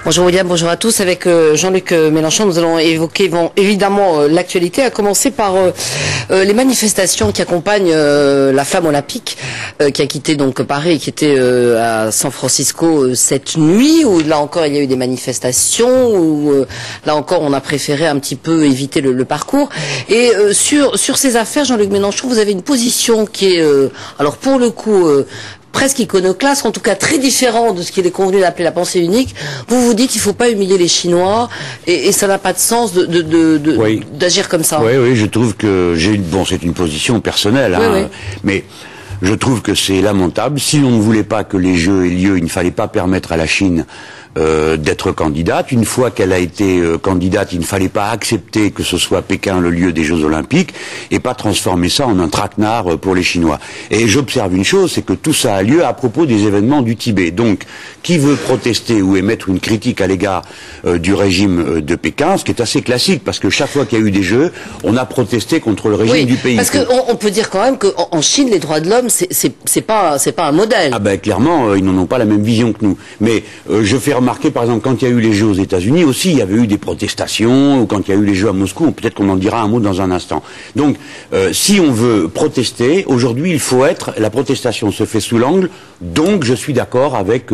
Bonjour William, bonjour à tous. Avec Jean-Luc Mélenchon, nous allons évoquer évidemment l'actualité, à commencer par les manifestations qui accompagnent la flamme olympique qui a quitté donc Paris et qui était à San Francisco cette nuit, où là encore il y a eu des manifestations, où là encore on a préféré un petit peu éviter le parcours. Et sur ces affaires, Jean-Luc Mélenchon, vous avez une position qui est, alors pour le coup, presque iconoclaste, en tout cas très différent de ce qu'il est convenu d'appeler la pensée unique. Vous dites qu'il ne faut pas humilier les Chinois et ça n'a pas de sens d'agir comme ça. Oui, je trouve que c'est une position personnelle, hein, mais je trouve que c'est lamentable. Si l'on ne voulait pas que les Jeux aient lieu, il ne fallait pas permettre à la Chine d'être candidate. Une fois qu'elle a été candidate, il ne fallait pas accepter que ce soit Pékin le lieu des Jeux Olympiques et pas transformer ça en un traquenard pour les Chinois. Et j'observe une chose, c'est que tout ça a lieu à propos des événements du Tibet. Donc, qui veut protester ou émettre une critique à l'égard du régime de Pékin, ce qui est assez classique, parce que chaque fois qu'il y a eu des Jeux, on a protesté contre le régime du pays. Parce qu'on peut dire quand même qu'en Chine, les droits de l'homme, c'est pas un modèle. Ah ben clairement, ils n'en ont pas la même vision que nous. Mais je fais remarquer, par exemple, quand il y a eu les Jeux aux États-Unis aussi, il y avait eu des protestations, ou quand il y a eu les Jeux à Moscou, peut-être qu'on en dira un mot dans un instant. Donc, si on veut protester, aujourd'hui, la protestation se fait sous l'angle, donc je suis d'accord avec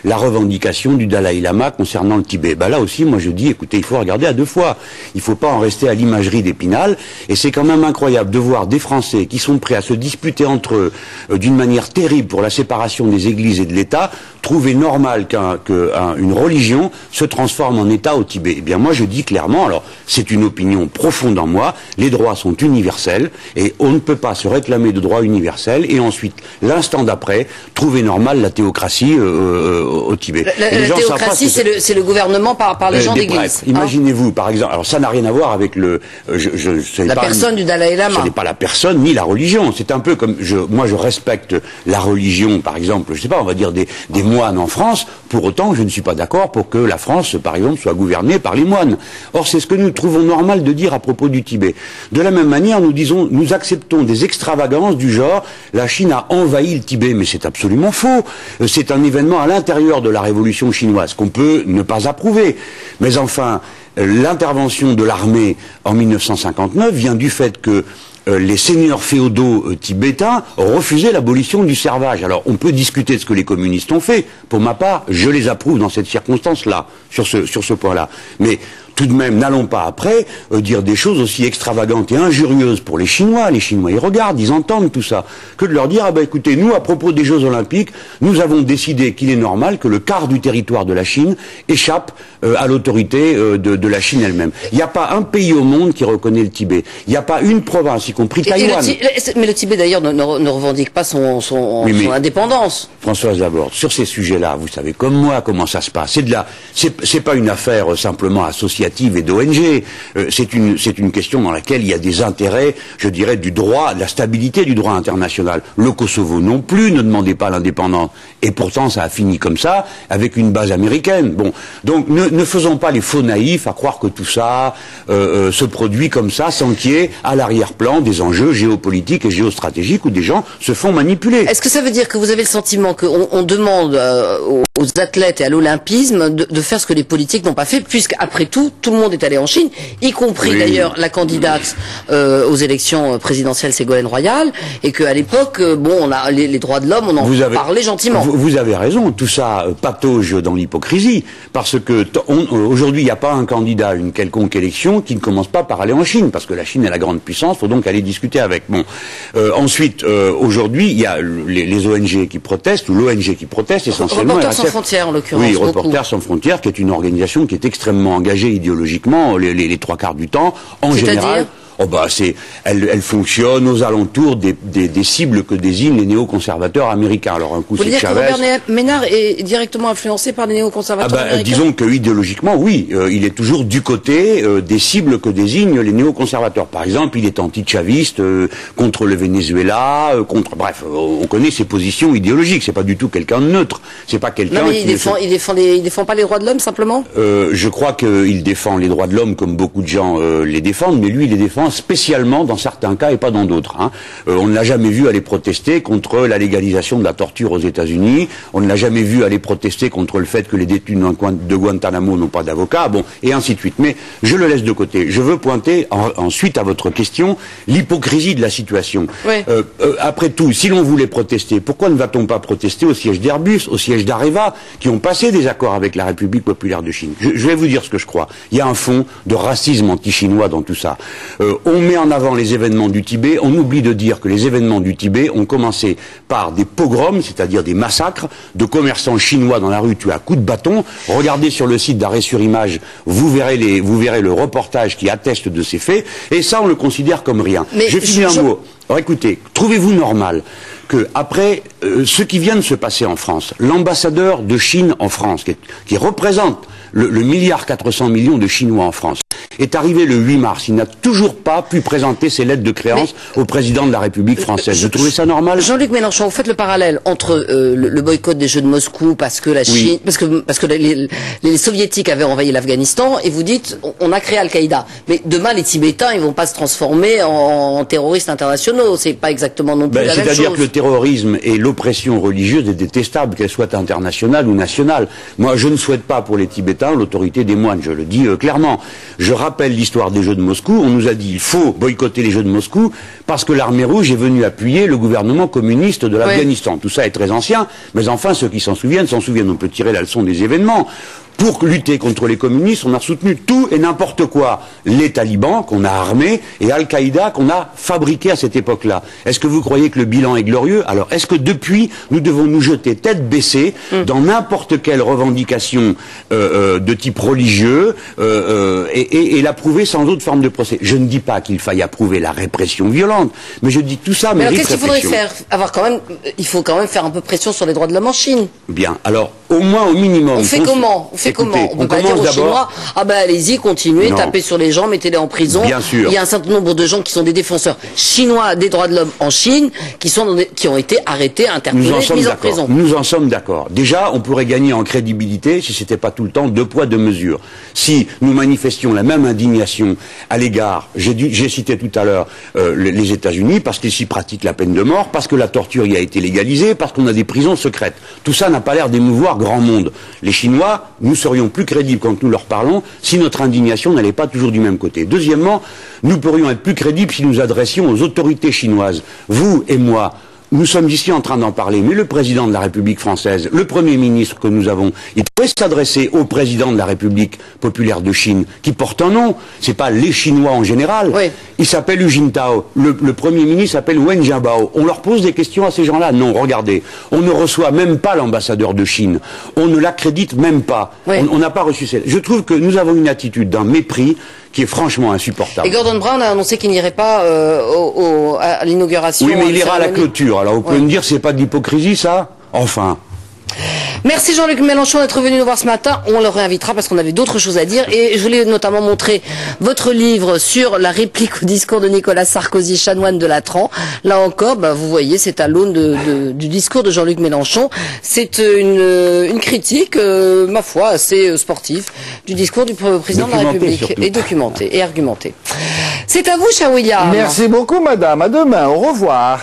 la revendication du Dalai Lama concernant le Tibet. Ben là aussi, moi je dis, écoutez, il faut regarder à deux fois. Il ne faut pas en rester à l'imagerie d'Épinal, et c'est quand même incroyable de voir des Français qui sont prêts à se disputer entre eux d'une manière terrible pour la séparation des églises et de l'État, trouver normal qu'une religion se transforme en État au Tibet. Eh bien moi je dis clairement, alors c'est une opinion profonde en moi, les droits sont universels et on ne peut pas se réclamer de droits universels et ensuite, l'instant d'après, trouver normal la théocratie au Tibet. La théocratie, c'est le gouvernement par les gens d'église. Imaginez-vous, par exemple, alors ça n'a rien à voir avec la personne du Dalai Lama. Ce n'est pas la personne ni la religion. C'est un peu comme moi je respecte la religion, par exemple, je sais pas, on va dire des moines en France. Pour autant, je ne suis pas d'accord pour que la France, par exemple, soit gouvernée par les moines. Or, c'est ce que nous trouvons normal de dire à propos du Tibet. De la même manière, nous acceptons des extravagances du genre, la Chine a envahi le Tibet, mais c'est absolument faux. C'est un événement à l'intérieur de la révolution chinoise qu'on peut ne pas approuver. Mais enfin, l'intervention de l'armée en 1959 vient du fait que les seigneurs féodaux tibétains refusaient l'abolition du servage. Alors, on peut discuter de ce que les communistes ont fait. Pour ma part, je les approuve dans cette circonstance-là, sur ce point-là. Mais tout de même, n'allons pas après dire des choses aussi extravagantes et injurieuses pour les Chinois. Les Chinois, ils regardent, ils entendent tout ça. Que de leur dire, écoutez, nous, à propos des Jeux Olympiques, nous avons décidé qu'il est normal que le quart du territoire de la Chine échappe à l'autorité de la Chine elle-même. Il n'y a pas un pays au monde qui reconnaît le Tibet. Il n'y a pas une province, y compris Taïwan. Mais le Tibet, d'ailleurs, ne revendique pas son indépendance. Françoise Laborde, sur ces sujets-là, vous savez comme moi comment ça se passe. C'est pas une affaire simplement associative et d'ONG. C'est une question dans laquelle il y a des intérêts, je dirais, du droit, de la stabilité du droit international. Le Kosovo non plus ne demandait pas l'indépendance. Et pourtant, ça a fini comme ça, avec une base américaine. Bon, donc ne faisons pas les faux naïfs à croire que tout ça se produit comme ça, sans qu'il y ait à l'arrière-plan des enjeux géopolitiques et géostratégiques où des gens se font manipuler. Est-ce que ça veut dire que vous avez le sentiment qu'on demande aux athlètes et à l'olympisme de faire ce que les politiques n'ont pas fait, puisqu'après tout le monde est allé en Chine, y compris d'ailleurs la candidate aux élections présidentielles Ségolène Royal, et qu'à l'époque, on a les droits de l'homme, on en parlait gentiment. Vous avez raison, tout ça patauge dans l'hypocrisie, parce que aujourd'hui, il n'y a pas un candidat à une quelconque élection qui ne commence pas par aller en Chine, parce que la Chine est la grande puissance, il faut donc aller discuter avec. Bon, ensuite, aujourd'hui, il y a les ONG qui protestent, ou l'ONG qui proteste essentiellement. Reporters sans frontières, en l'occurrence. Oui, Reporters sans frontières, qui est une organisation qui est extrêmement engagée idéologiquement les trois quarts du temps, en général. Elle fonctionne aux alentours des cibles que désignent les néoconservateurs américains. Alors un coup c'est Chavez. Vous dire que Robert Ménard est directement influencé par les néoconservateurs américains? Disons que idéologiquement, oui, il est toujours du côté des cibles que désignent les néoconservateurs. Par exemple, il est anti-chaviste contre le Venezuela, bref, on connaît ses positions idéologiques. C'est pas du tout quelqu'un de neutre. C'est pas quelqu'un. Non, mais il défend pas les droits de l'homme simplement. Je crois qu'il défend les droits de l'homme comme beaucoup de gens les défendent, mais lui il les défend France, spécialement dans certains cas et pas dans d'autres. Hein. On ne l'a jamais vu aller protester contre la légalisation de la torture aux États-Unis. On ne l'a jamais vu aller protester contre le fait que les détenus de Guantanamo n'ont pas d'avocat. Bon, et ainsi de suite. Mais je le laisse de côté. Je veux pointer ensuite à votre question l'hypocrisie de la situation. Oui. Après tout, si l'on voulait protester, pourquoi ne va-t-on pas protester au siège d'Airbus, au siège d'Areva, qui ont passé des accords avec la République populaire de Chine? Je vais vous dire ce que je crois. Il y a un fond de racisme anti-chinois dans tout ça. On met en avant les événements du Tibet, on oublie de dire que les événements du Tibet ont commencé par des pogroms, c'est-à-dire des massacres de commerçants chinois dans la rue tués à coups de bâton. Regardez sur le site d'Arrêt sur Image, vous verrez le reportage qui atteste de ces faits, et ça on le considère comme rien. Mais je finis un mot. Alors écoutez, trouvez-vous normal que après ce qui vient de se passer en France, l'ambassadeur de Chine en France, qui représente le milliard 400 millions de Chinois en France, est arrivé le 8 mars. Il n'a toujours pas pu présenter ses lettres de créance au président de la République française. Vous trouvez ça normal? Jean-Luc Mélenchon, vous faites le parallèle entre le boycott des Jeux de Moscou parce que la Chine, parce que les Soviétiques avaient envahi l'Afghanistan, et vous dites on a créé Al-Qaïda. Mais demain les Tibétains ils vont pas se transformer en terroristes internationaux. C'est pas exactement non plus la même chose. C'est-à-dire que le terrorisme et l'oppression religieuse est détestable, qu'elle soit internationale ou nationale. Moi, je ne souhaite pas pour les Tibétains l'autorité des moines. Je le dis clairement. Je rappelle l'histoire des Jeux de Moscou. On nous a dit il faut boycotter les Jeux de Moscou parce que l'armée rouge est venue appuyer le gouvernement communiste de l'Afghanistan. Tout ça est très ancien, mais enfin ceux qui s'en souviennent s'en souviennent. On peut tirer la leçon des événements. Pour lutter contre les communistes, on a soutenu tout et n'importe quoi. Les talibans qu'on a armés et Al-Qaïda qu'on a fabriqué à cette époque-là. Est-ce que vous croyez que le bilan est glorieux? Alors, est-ce que depuis, nous devons nous jeter tête baissée dans n'importe quelle revendication de type religieux et l'approuver sans autre forme de procès? Je ne dis pas qu'il faille approuver la répression violente, mais je dis que tout ça mérite réflexion. Qu'est-ce qu'il faudrait faire? Il faut quand même faire un peu pression sur les droits de l'homme en Chine. Bien. Alors, au moins, au minimum. On fait comment? Écoutez, on peut pas dire aux Chinois, ah ben allez-y, continuez, tapez sur les gens, mettez-les en prison. Bien sûr. Il y a un certain nombre de gens qui sont des défenseurs chinois des droits de l'homme en Chine, qui ont été arrêtés, interpellés, mis en prison. Nous en sommes d'accord. Déjà, on pourrait gagner en crédibilité si c'était pas tout le temps deux poids, deux mesures. Si nous manifestions la même indignation à l'égard, j'ai cité tout à l'heure les États-Unis, parce qu'ils s'y pratiquent la peine de mort, parce que la torture y a été légalisée, parce qu'on a des prisons secrètes. Tout ça n'a pas l'air d'émouvoir grand monde. Les Chinois, nous serions plus crédibles quand nous leur parlons si notre indignation n'allait pas toujours du même côté. Deuxièmement, nous pourrions être plus crédibles si nous adressions aux autorités chinoises. Vous et moi, nous sommes ici en train d'en parler, mais le président de la République française, le Premier ministre que nous avons, il pourrait s'adresser au président de la République populaire de Chine, qui porte un nom. C'est pas les Chinois en général. Oui. Il s'appelle Hu Jintao. Le Premier ministre s'appelle Wen Jiabao. On leur pose des questions à ces gens-là? Non, regardez. On ne reçoit même pas l'ambassadeur de Chine. On ne l'accrédite même pas. Oui. On n'a pas reçu cette. Je trouve que nous avons une attitude d'un mépris qui est franchement insupportable. Et Gordon Brown a annoncé qu'il n'irait pas à l'inauguration. Oui, mais il ira à la clôture. Alors vous pouvez me dire, c'est pas de l'hypocrisie, ça? Enfin. Merci Jean-Luc Mélenchon d'être venu nous voir ce matin. On le réinvitera parce qu'on avait d'autres choses à dire. Et je voulais notamment montrer votre livre sur la réplique au discours de Nicolas Sarkozy, chanoine de Latran. Là encore, vous voyez, c'est à l'aune du discours de Jean-Luc Mélenchon. C'est une critique, ma foi, assez sportive du discours du président de la République. Surtout. Et documentée et argumentée. C'est à vous, cher William. Merci beaucoup, madame. À demain. Au revoir.